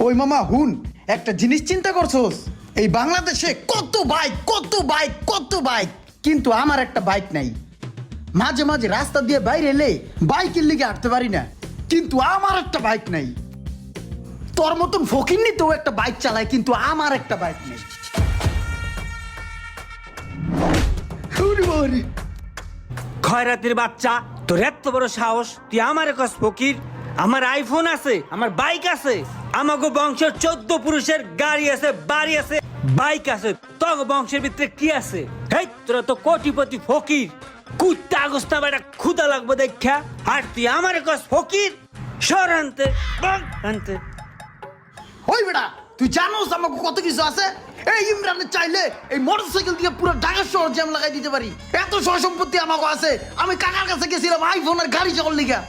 ওই মামা হুন, একটা জিনিস চিন্তা করছোস? এই বাংলাদেশে কত বাইক কত বাইক কত বাইক, কিন্তু আমার একটা বাইক নাই। মাঝে মাঝে রাস্তা দিয়ে বাইরে এলে বাইকের লিগে হাঁটতে পারি না, কিন্তু আমার একটা বাইক নাই। তোর মতন ফকিন্নি তো একটা বাইক চালায়, কিন্তু আমার একটা বাইক নেই। ওরে বাবারে। খয়রাতির বাচ্চা, তোর এত বড় সাহস, তুই আমার কস ফকির? আমার আইফোন আছে, আমার বাইক আছে, আমাগো বংশের 14 পুরুষের গাড়ি আছে, বাড়ি আছে, বাইক আছে। তোর বংশের ভিতরে কি আছে? হেই, তোরা তো কোটিপতি ফকির। কুত্তা আগস্তা বেটা ক্ষুদা লাগবে দেখা, আর তুই আমার কস ফকির? সরান্তে আনতে। ওই বেটা, তুই জানোস আমাকে কত কিছু আছে? এই ইমরানের চাইলে এই মোটরসাইকেল দিয়ে পুরো ঢাকা শহর জ্যাম লাগাই দিতে পারি। এত সহ সম্পত্তি আমাকে আছে। আমি কাকার কাছে গেছিলাম আইফোন আর গাড়ি চকর লিগা।